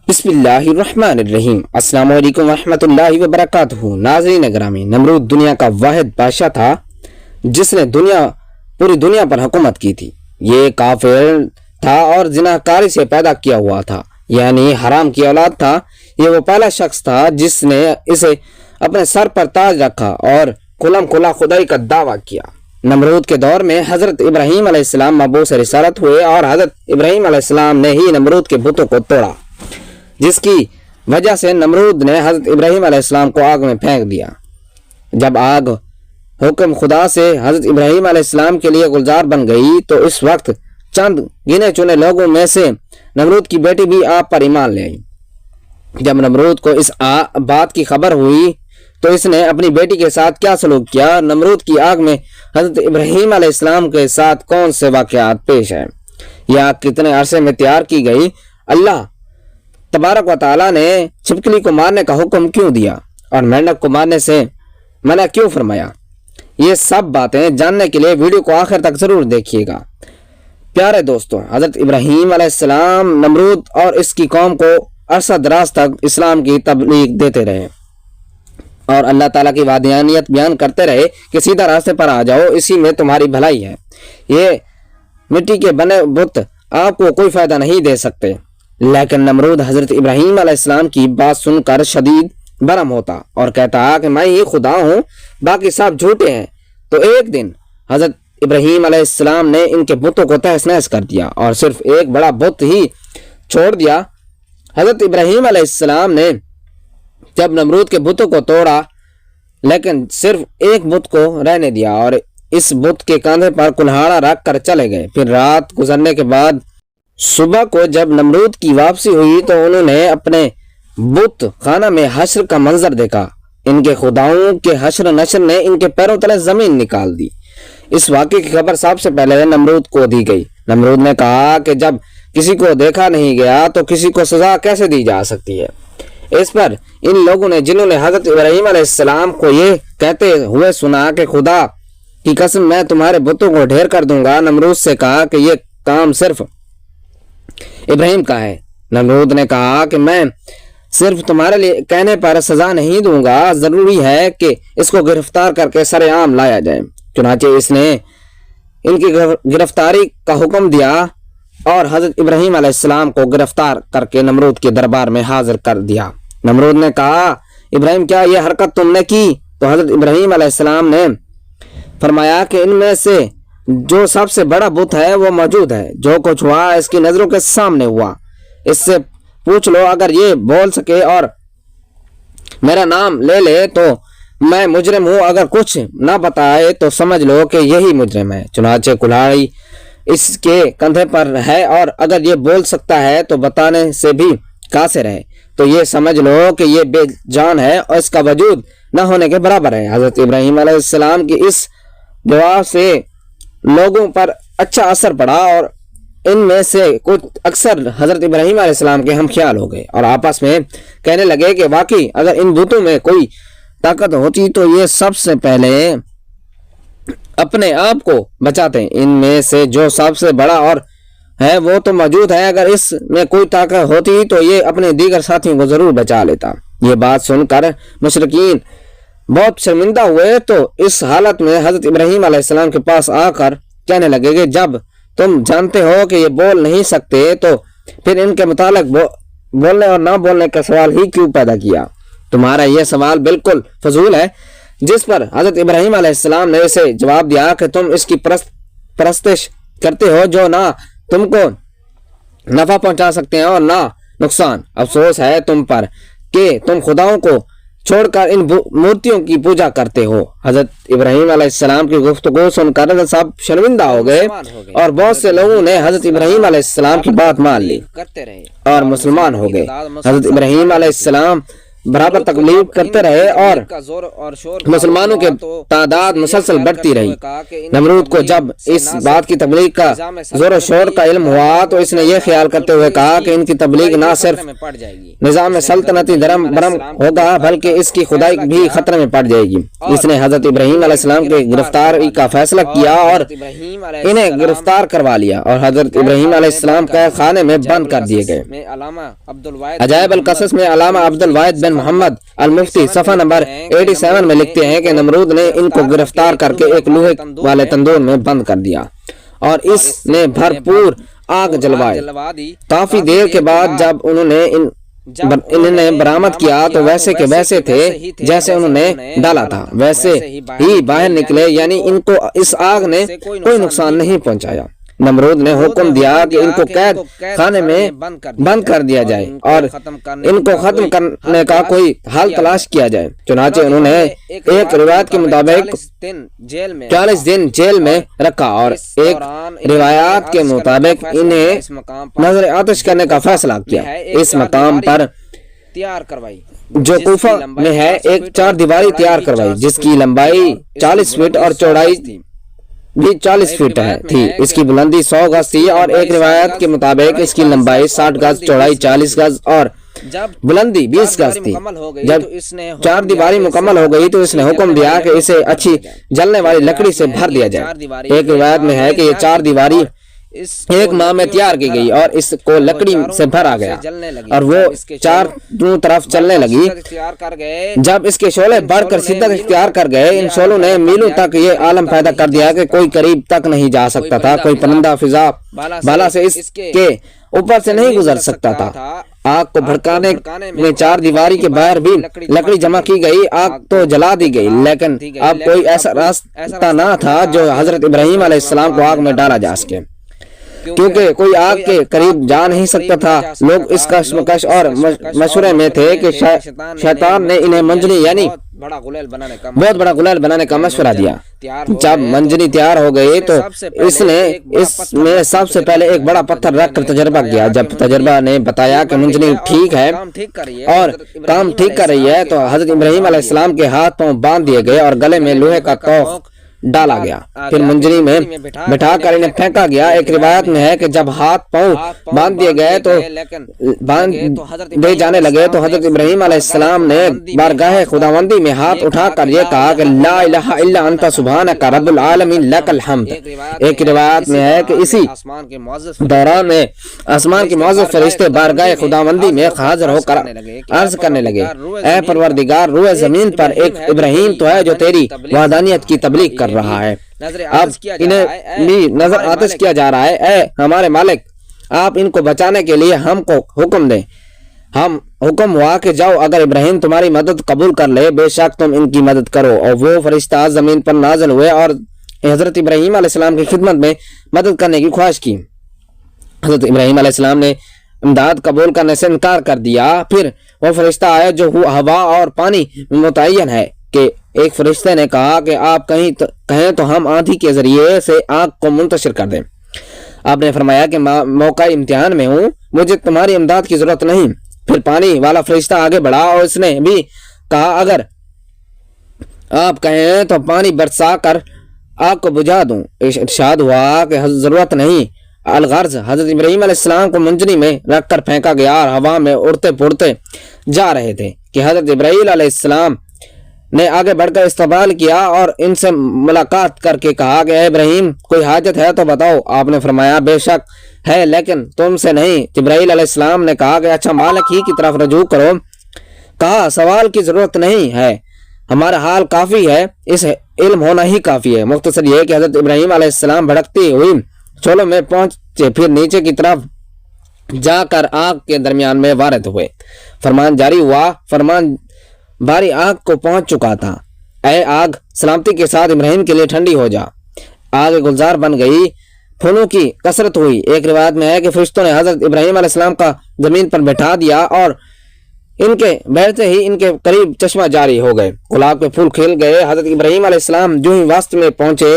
بسم اللہ الرحمن الرحیم۔ السلام علیکم ورحمۃ اللہ وبرکاتہ۔ ناظرین گرامی، نمرود دنیا کا واحد بادشاہ تھا جس نے پوری دنیا پر حکومت کی تھی۔ یہ کافر تھا اور زناکاری سے پیدا کیا ہوا تھا، یعنی حرام کی اولاد تھا۔ یہ وہ پہلا شخص تھا جس نے اسے اپنے سر پر تاج رکھا اور کھلم کھلا خدائی کا دعویٰ کیا۔ نمرود کے دور میں حضرت ابراہیم علیہ السلام مبعوث رسالت ہوئے اور حضرت ابراہیم علیہ السلام نے ہی نمرود کے بتوں کو توڑا، جس کی وجہ سے نمرود نے حضرت ابراہیم علیہ السلام کو آگ میں پھینک دیا۔ جب آگ حکم خدا سے حضرت ابراہیم علیہ السلام کے لیے گلزار بن گئی تو اس وقت چند گنے چنے لوگوں میں سے نمرود کی بیٹی بھی آپ پر ایمان لے آئی۔ جب نمرود کو اس بات کی خبر ہوئی تو اس نے اپنی بیٹی کے ساتھ کیا سلوک کیا، نمرود کی آگ میں حضرت ابراہیم علیہ السلام کے ساتھ کون سے واقعات پیش ہیں، یہ آگ کتنے عرصے میں تیار کی گئی، اللہ تبارک و تعالیٰ نے چھپکلی کو مارنے کا حکم کیوں دیا اور مینڈک کو مارنے سے منع کیوں فرمایا، یہ سب باتیں جاننے کے لیے ویڈیو کو آخر تک ضرور دیکھیے گا۔ پیارے دوستوں، حضرت ابراہیم علیہ السلام نمرود اور اس کی قوم کو عرصہ دراز تک اسلام کی تبلیغ دیتے رہے اور اللہ تعالیٰ کی وحدانیت بیان کرتے رہے کہ سیدھا راستے پر آ جاؤ، اسی میں تمہاری بھلائی ہے۔ یہ مٹی کے بنے بت آپ کو کوئی فائدہ نہیں دے سکتے۔ لیکن نمرود حضرت ابراہیم علیہ السلام کی بات سن کر شدید برہم ہوتا اور کہتا کہ میں ہی خدا ہوں، باقی سب جھوٹے ہیں۔ تو ایک دن حضرت ابراہیم علیہ السلام نے ان کے بتوں کو تہس نہس کر دیا اور صرف ایک بڑا بت ہی چھوڑ دیا۔ حضرت ابراہیم علیہ السلام نے جب نمرود کے بتوں کو توڑا لیکن صرف ایک بت کو رہنے دیا اور اس بت کے کاندھے پر کلہاڑا رکھ کر چلے گئے۔ پھر رات گزرنے کے بعد صبح کو جب نمرود کی واپسی ہوئی تو انہوں نے اپنے بت خانہ میں حشر کا منظر دیکھا۔ ان کے خداؤں کے حشر نشر نے ان کے پیروں تلے زمین نکال دی۔ اس واقعے کی خبر سب سے پہلے نمرود کو دی گئی۔ نمرود نے کہا کہ جب کسی کو دیکھا نہیں گیا تو کسی کو سزا کیسے دی جا سکتی ہے۔ اس پر ان لوگوں نے جنہوں نے حضرت ابراہیم علیہ السلام کو یہ کہتے ہوئے سنا کہ خدا کی قسم میں تمہارے بتوں کو ڈھیر کر دوں گا، نمرود سے کہا کہ یہ کام صرف ابراہیم کا ہے۔ نمرود نے کہا کہ میں صرف تمہارے لیے کہنے پر سزا نہیں دوں گا، ضروری ہے کہ اس کو گرفتار کر کے سر عام لایا جائے۔ چنانچہ اس نے ان کی گرفتاری کا حکم دیا اور حضرت ابراہیم علیہ السلام کو گرفتار کر کے نمرود کے دربار میں حاضر کر دیا۔ نمرود نے کہا ابراہیم کیا یہ حرکت تم نے کی؟ تو حضرت ابراہیم علیہ السلام نے فرمایا کہ ان میں سے جو سب سے بڑا بت ہے وہ موجود ہے، جو کچھ ہوا اس کی نظروں کے سامنے ہوا، اس سے پوچھ لو، اگر یہ بول سکے اور میرا نام لے لے تو میں مجرم ہوں، اگر کچھ نہ بتائے تو سمجھ لو کہ یہی مجرم ہے۔ چنانچہ کلاڑی اس کے کندھے پر ہے اور اگر یہ بول سکتا ہے تو بتانے سے بھی قاصر ہے، تو یہ سمجھ لو کہ یہ بے جان ہے اور اس کا وجود نہ ہونے کے برابر ہے۔ حضرت ابراہیم علیہ السلام کی اس جواب سے لوگوں پر اچھا اثر پڑا اور ان میں سے کچھ اکثر حضرت ابراہیم علیہ السلام کے ہم خیال ہو گئے اور آپس میں کہنے لگے کہ واقعی اگر ان بتوں میں کوئی طاقت ہوتی تو یہ سب سے پہلے اپنے آپ کو بچاتے، ان میں سے جو سب سے بڑا اور ہے وہ تو موجود ہے، اگر اس میں کوئی طاقت ہوتی تو یہ اپنے دیگر ساتھیوں کو ضرور بچا لیتا۔ یہ بات سن کر مشرکین بہت شرمندہ ہوئے تو اس حالت میں حضرت ابراہیم علیہ السلام کے پاس آ کر کہنے لگے کہ جب تم جانتے ہو کہ یہ بول نہیں سکتے تو پھر ان کے متعلق بولنے اور نہ بولنے کا سوال ہی کیوں پیدا کیا؟ تمہارا یہ سوال بالکل فضول ہے۔ جس پر حضرت ابراہیم علیہ السلام نے اسے جواب دیا کہ تم اس کی پرستش کرتے ہو جو نہ تم کو نفع پہنچا سکتے ہیں اور نہ نقصان۔ افسوس ہے تم پر کہ تم خداؤں کو چھوڑ کر ان مورتیوں کی پوجا کرتے ہو۔ حضرت ابراہیم علیہ السلام کی گفتگو سن کر سب شرمندہ ہو گئے اور بہت سے لوگوں نے حضرت ابراہیم علیہ السلام کی بات مان لی اور مسلمان ہو گئے۔ حضرت ابراہیم علیہ السلام برابر تکلیف کرتے رہے اور مسلمانوں کی تعداد مسلسل بڑھتی رہی۔ نمرود کو جب اس بات کی تبلیغ کا زور و شور کا علم ہوا تو اس نے یہ خیال کرتے ہوئے کہا کہ ان کی تبلیغ نہ صرف نظام سلطنتی درم برم ہوگا بلکہ اس کی خدائی بھی خطرے میں پڑ جائے گی۔ اس نے حضرت ابراہیم علیہ السلام کی گرفتاری کا فیصلہ کیا اور انہیں گرفتار کروا لیا اور حضرت ابراہیم علیہ السلام قید خانے میں بند کر دیے گئے۔ عجائب القصص میں علامہ عبد الواحد بن محمد المفتی صفحہ نمبر 87 میں لکھتے ہیں کہ نمرود نے ان کو گرفتار کر کے ایک لوہے والے تندور میں بند کر دیا اور اس نے بھرپور آگ جلوائی۔ کافی دیر کے بعد جب انہوں نے برآمد کیا تو ویسے کے ویسے تھے جیسے انہوں نے ڈالا تھا، ویسے ہی باہر نکلے، یعنی ان کو اس آگ نے کوئی نقصان نہیں پہنچایا۔ نمرود نے حکم دیا کہ ان کو قید خانے میں بند کر دیا جائے اور ان کو ختم کرنے کا کوئی حل تلاش کیا جائے۔ چنانچہ انہوں نے ایک روایت کے مطابق 40 دن جیل میں رکھا اور ایک روایات کے مطابق انہیں نظر آتش کرنے کا فیصلہ کیا۔ اس مقام پر جو کوفہ میں ہے ایک 4 دیواری تیار کروائی جس کی لمبائی 40 فٹ اور چوڑائی بھی 40 فٹ تھی۔ اس کی بلندی 100 گز تھی اور ایک روایت کے مطابق اس کی لمبائی 60 گز، چوڑائی 40 گز اور بلندی 20 گز تھی۔ جب 4 دیواری مکمل ہو گئی تو اس نے حکم دیا کہ اسے اچھی جلنے والی لکڑی سے بھر دیا جائے۔ ایک روایت میں ہے کہ یہ 4 دیواری 1 ماہ میں تیار کی گئی اور اس کو لکڑی سے بھرا گیا اور وہ 4 طرف چلنے لگی۔ جب اس کے شعلے بڑھ کر شدت اختیار کر گئے، ان شعلوں نے میلوں تک یہ عالم پیدا کر دیا کہ کوئی قریب تک نہیں جا سکتا تھا، کوئی پرندہ فضا بالا سے اس کے اوپر سے نہیں گزر سکتا تھا۔ آگ کو بھڑکانے میں 4 دیواری کے باہر بھی لکڑی جمع کی گئی، آگ تو جلا دی گئی، لیکن اب کوئی ایسا راستہ نہ تھا جو حضرت ابراہیم علیہ السلام کو آگ میں ڈالا جا سکے، کیونکہ کوئی آگ کے قریب جا نہیں سکتا تھا۔ لوگ اس کشمکش اور مشورے میں تھے کہ شیطان نے انہیں منجنی یعنی بہت بڑا غلال بنانے کا مشورہ دیا۔ جب منجنی تیار ہو گئی تو اس نے اس میں سب سے پہلے ایک بڑا پتھر رکھ کر تجربہ کیا۔ جب تجربہ نے بتایا کہ منجنی ٹھیک ہے اور کام ٹھیک کر رہی ہے تو حضرت ابراہیم علیہ السلام کے ہاتھ پاؤں باندھ دیے گئے اور گلے میں لوہے کا توق ڈالا گیا، پھر منجنی میں بٹھا کر انہیں پھینکا گیا۔ ایک روایت میں ہے کہ جب ہاتھ پاؤں باندھ دیے گئے تو دے جانے لگے تو حضرت ابراہیم علیہ السلام نے بارگاہ خداوندی میں ہاتھ اٹھا کر یہ کہا کہ لا الہ الا انت سبحانک رب العالمین لک الحمد۔ ایک روایت میں ہے کہ اسی دوران میں آسمان کے معزز فرشتے بارگاہ خداوندی میں حاضر ہو کر عرض کرنے لگے، اے پروردگار، روئے زمین پر ایک ابراہیم تو ہے جو تیری وحدانیت کی تبلیغ کر رہا ہے، اب انہیں بھی نظر آتش کیا جا رہا ہے۔ اے ہمارے مالک، آپ ان کو بچانے کے لیے ہم کو حکم دیں۔ ہم حکم ہوا کہ جاؤ، اگر ابراہیم تمہاری مدد قبول کر لے بے شک تم ان کی مدد کرو۔ اور وہ فرشتہ زمین پر نازل ہوئے اور حضرت ابراہیم علیہ السلام کی خدمت میں مدد کرنے کی خواہش کی۔ حضرت ابراہیم علیہ السلام نے امداد قبول کرنے سے انکار کر دیا۔ پھر وہ فرشتہ آیا جو ہوا اور پانی میں متعین ہے کہ ایک فرشتے نے کہا کہ آپ کہیں تو ہم آندھی کے ذریعے سے آگ کو منتشر کر دیں۔ آپ نے فرمایا کہ موقع امتحان میں ہوں، مجھے تمہاری امداد کی ضرورت نہیں۔ پھر پانی والا فرشتہ آگے بڑھا اور اس نے بھی کہا اگر آپ کہیں تو پانی برسا کر آگ کو بجھا دوں۔ ارشاد ہوا کہ ضرورت نہیں۔ الغرض حضرت ابراہیم علیہ السلام کو منجنی میں رکھ کر پھینکا گیا اور ہوا میں اڑتے پھرتے جا رہے تھے کہ حضرت ابراہیم علیہ السلام نے آگے بڑھ کر استقبال کیا اور ان سے ملاقات کر کے کہا کہ اے ابراہیم، کوئی حاجت ہے تو بتاؤ۔ آپ نے فرمایا بے شک ہے، لیکن تم سے نہیں۔ جبرائیل علیہ السلام نے کہا کہ اچھا مالک ہی کی طرف رجوع کرو۔ کہا سوال کی ضرورت نہیں ہے، ہمارا حال کافی ہے، اس علم ہونا ہی کافی ہے۔ مختصر یہ کہ حضرت ابراہیم علیہ السلام بھڑکتی ہوئی شعلوں میں پہنچے، پھر نیچے کی طرف جا کر آگ کے درمیان میں وارد ہوئے۔ فرمان جاری ہوا، فرمان باری آگ کو پہنچ چکا تھا، اے آگ سلامتی کے ساتھ ابراہیم کے لیے ٹھنڈی ہو جا۔ آگ گلزار بن گئی، پھولوں کی کثرت ہوئی۔ ایک روایت میں ہے کہ فرشتوں نے حضرت ابراہیم علیہ السلام کا زمین پر بٹھا دیا اور ان کے بیٹھتے ہی ان کے قریب چشمہ جاری ہو گئے، گلاب کے پھول کھل گئے۔ حضرت ابراہیم علیہ السلام جو ہی وسط میں پہنچے،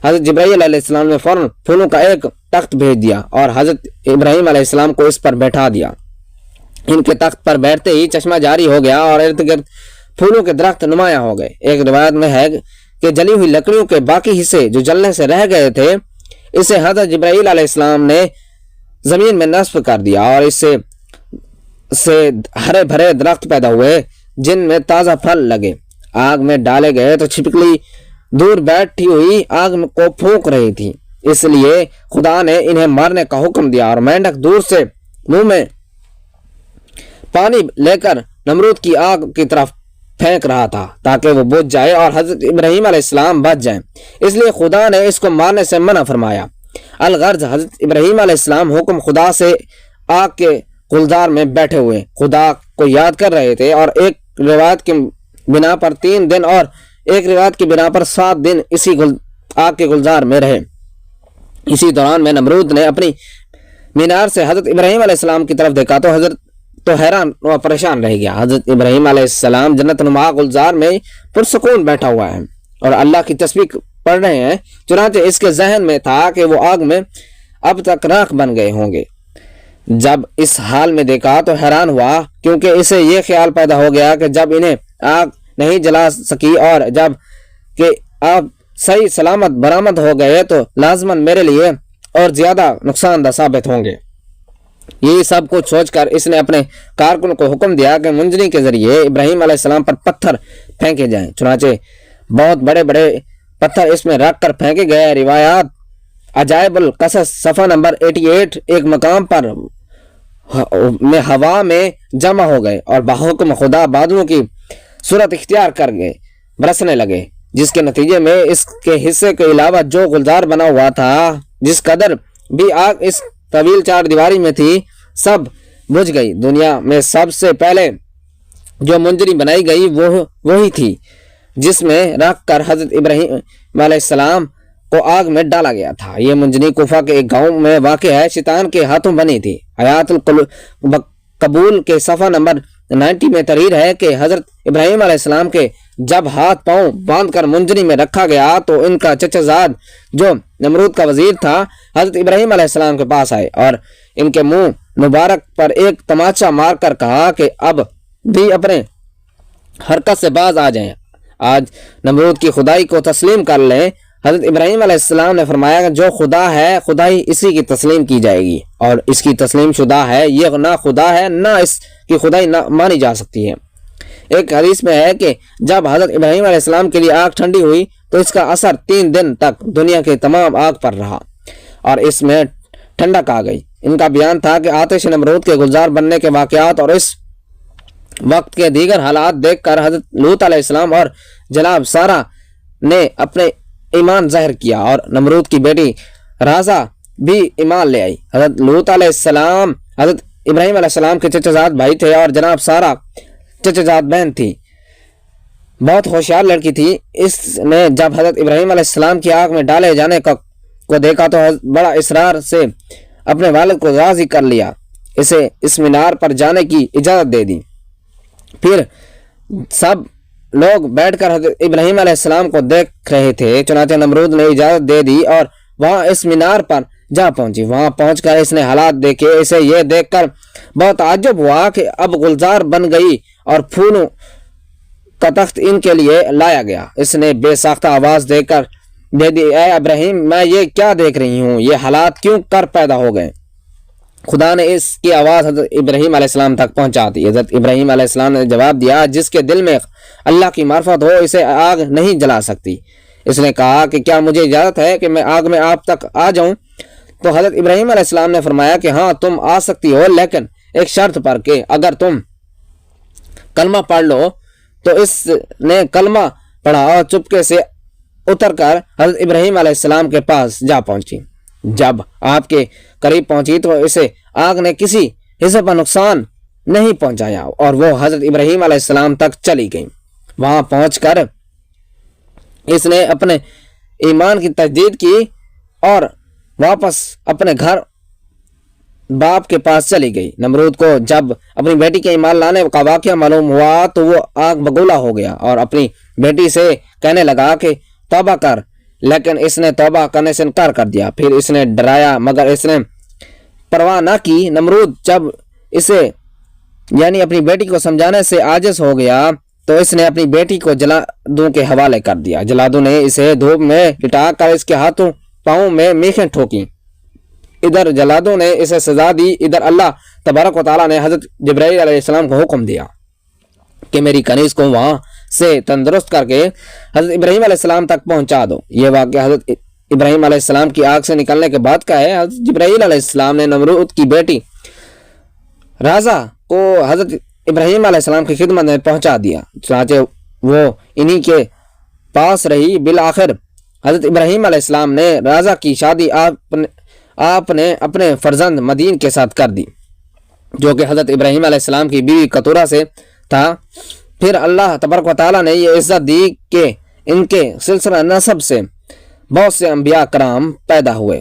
حضرت جبرائیل علیہ السلام نے فوراً پھولوں کا ایک تخت بھیج دیا اور حضرت ابراہیم علیہ السلام کو اس پر بیٹھا دیا۔ ان کے تخت پر بیٹھتے ہی چشمہ جاری ہو گیا اور ارد گرد پھولوں کے درخت نمایاں ہو گئے۔ ایک روایت میں ہے کہ جلی ہوئی لکڑیوں کے باقی حصے جو جلنے سے رہ گئے تھے، اسے حضرت جبرائیل علیہ السلام نے زمین میں نصب کر دیا اور اس سے ہرے بھرے درخت پیدا ہوئے جن میں تازہ پھل لگے۔ آگ میں ڈالے گئے تو چھپکلی دور بیٹھی ہوئی آگ کو پھونک رہی تھی، اس لیے خدا نے انہیں مارنے کا حکم دیا، اور مینڈک دور سے منہ میں پانی لے کر نمرود کی آگ کی طرف پھینک رہا تھا تاکہ وہ بجھ جائے اور حضرت ابراہیم علیہ السلام بچ جائیں، اس لیے خدا نے اس کو مارنے سے منع فرمایا۔ الغرض حضرت ابراہیم علیہ السلام حکم خدا سے آگ کے گلزار میں بیٹھے ہوئے خدا کو یاد کر رہے تھے، اور ایک روایت کی بنا پر 3 دن اور ایک روایت کی بنا پر 7 دن اسی آگ کے گلزار میں رہے۔ اسی دوران میں نمرود نے اپنی مینار سے حضرت ابراہیم علیہ السلام کی طرف دیکھا تو حیران و پریشان رہ گیا۔ حضرت ابراہیم علیہ السلام جنت نما گلزار میں پرسکون بیٹھا ہوا ہے اور اللہ کی تسبیح پڑھ رہے ہیں، چنانچہ اس کے ذہن میں تھا کہ وہ آگ میں اب تک راکھ بن گئے ہوں گے۔ جب اس حال میں دیکھا تو حیران ہوا، کیونکہ اسے یہ خیال پیدا ہو گیا کہ جب انہیں آگ نہیں جلا سکی اور جب کہ آپ صحیح سلامت برآمد ہو گئے تو لازماً میرے لیے اور زیادہ نقصان دہ ثابت ہوں گے۔ یہ سب کچھ سوچ کر اس نے اپنے کارکن کو حکم دیا کہ منجنی کے ذریعے ابراہیم علیہ السلام پر پتھر پھینکے جائیں، چنانچہ بہت بڑے بڑے پتھر اس میں رکھ کر پھینکے گئے۔ روایات عجائب القصص صفحہ نمبر 88 ایک مقام پر میں ہوا میں جمع ہو گئے اور بحکم خدا بادلوں کی صورت اختیار کر گئے، برسنے لگے، جس کے نتیجے میں اس کے حصے کے علاوہ جو گلزار بنا ہوا تھا، جس قدر بھی آگ اس طویل 4 دیواری میں تھی، سب بجھ گئی۔ دنیا میں سب سے پہلے جو منجنی بنائی گئی وہ وہی تھی جس میں رکھ کر حضرت ابراہیم علیہ السلام کو آگ میں ڈالا گیا تھا۔ یہ منجنی کوفہ کے ایک گاؤں میں واقع ہے، شیطان کے ہاتھوں بنی تھی۔ آیات القبول کے صفحہ نمبر 90 میں تحریر ہے کہ حضرت ابراہیم علیہ السلام کے جب ہاتھ پاؤں باندھ کر منجنی میں رکھا گیا تو ان کا چچا زاد جو نمرود کا وزیر تھا حضرت ابراہیم علیہ السلام کے پاس آئے اور ان کے منہ مبارک پر ایک تماچا مار کر کہا کہ اب بھی اپنے حرکت سے باز آ جائیں، آج نمرود کی خدائی کو تسلیم کر لیں۔ حضرت ابراہیم علیہ السلام نے فرمایا کہ جو خدا ہے خدائی اسی کی تسلیم کی جائے گی، اور اس کی تسلیم شدہ ہے، یہ نہ خدا ہے نہ اس کی خدائی نہ مانی جا سکتی ہے۔ ایک حدیث میں ہے کہ جب حضرت ابراہیم علیہ السلام کے لیے آگ ٹھنڈی ہوئی تو اس کا اثر 3 دن تک دنیا کے تمام آگ پر رہا اور اس میں ٹھنڈک آ گئی۔ ان کا بیان تھا کہ آتش نمرود کے گلزار بننے کے واقعات اور اس وقت کے دیگر حالات دیکھ کر حضرت لوط علیہ السلام اور جناب سارہ نے اپنے ایمان ظاہر کیا اور نمرود کی بیٹی رازا بھی ایمان لے آئی۔ حضرت لوط علیہ السلام حضرت ابراہیم علیہ السلام کے چچا زاد بھائی تھے اور جناب سارہ چچا زاد بہن تھی، بہت ہوشیار لڑکی تھی۔ اس نے جب حضرت ابراہیم علیہ السلام کی آگ میں ڈالے جانے کو دیکھا تو بڑا اصرار سے اپنے والد کو راضی کر لیا، اسے اس مینار پر جانے کی اجازت دے دی۔ پھر سب لوگ بیٹھ کر حضرت ابراہیم علیہ السلام کو دیکھ رہے تھے، چنانچہ نمرود نے اجازت دے دی اور وہاں اس مینار پر جا پہنچی۔ وہاں پہنچ کر اس نے حالات دیکھے۔ اسے یہ دیکھ کر بہت تعجب ہوا کہ اب گلزار بن گئی اور پھولوں کا تخت ان کے لیے لایا گیا۔ اس نے بے ساختہ آواز دے کر دے دی، اے ابراہیم، میں یہ کیا دیکھ رہی ہوں، یہ حالات کیوں کر پیدا ہو گئے؟ خدا نے اس کی آواز حضرت ابراہیم علیہ السلام تک پہنچا دی۔ حضرت ابراہیم علیہ السلام نے جواب دیا، جس کے دل میں اللہ کی معرفت ہو اسے آگ نہیں جلا سکتی۔ اس نے کہا کہ کیا مجھے اجازت ہے کہ میں آگ میں آپ تک آ جاؤں؟ تو حضرت ابراہیم علیہ السلام نے فرمایا کہ ہاں تم آ سکتی ہو، لیکن ایک شرط پر کہ اگر تم کلمہ پڑھ لو۔ تو اس نے کلمہ پڑھا اور چپکے سے اتر کر حضرت ابراہیم علیہ السلام کے پاس جا پہنچی۔ جب آپ کے قریب پہنچی تو اسے آگ نے کسی حصے پر نقصان نہیں پہنچایا اور وہ حضرت ابراہیم علیہ السلام تک چلی گئی۔ وہاں پہنچ کر اس نے اپنے ایمان کی تجدید کی اور واپس اپنے گھر باپ کے پاس چلی گئی۔ نمرود کو جب اپنی بیٹی کے ایمان لانے کا واقعہ معلوم ہوا تو وہ آگ بگولا ہو گیا اور اپنی بیٹی سے کہنے لگا کہ توبہ کر، لیکن اس نے توبہ کرنے سے انکار کر دیا۔ پھر اس نے ڈرایا مگر اس نے پرواہ نہ کی۔ نمرود جب اسے یعنی اپنی بیٹی کو سمجھانے سے عاجز ہو گیا تو اس نے اپنی بیٹی کو جلادوں کے حوالے کر دیا۔ جلادوں نے اسے دھوپ میں لٹا کر اس کے ہاتھوں پاؤں میں میخیں ٹھوکیں۔ ادھر جلادوں نے اسے سزا دی، ادھر اللہ تبارک و تعالیٰ نے حضرت جبرائیل علیہ السلام کو حکم دیا کہ میری کنیز کو وہاں سے تندرست کر کے حضرت ابراہیم علیہ السلام تک پہنچا دو۔ یہ واقعہ حضرت ابراہیم علیہ السلام کی آگ سے نکلنے کے بعد کا ہے۔ حضرت جبرائیل علیہ السلام نے نمرود کی بیٹی رازا کو حضرت ابراہیم علیہ السلام کی خدمت میں پہنچا دیا، چنانچہ وہ انہی کے پاس رہی۔ بالآخر حضرت ابراہیم علیہ السلام نے رازا کی شادی آپ نے اپنے فرزند مدین کے ساتھ کر دی، جو کہ حضرت ابراہیم علیہ السلام کی بیوی کتورہ سے تھا۔ پھر اللہ تبارک و تعالیٰ نے یہ عزت دی کہ ان کے سلسلہ نسب سے بہت سے انبیاء کرام پیدا ہوئے۔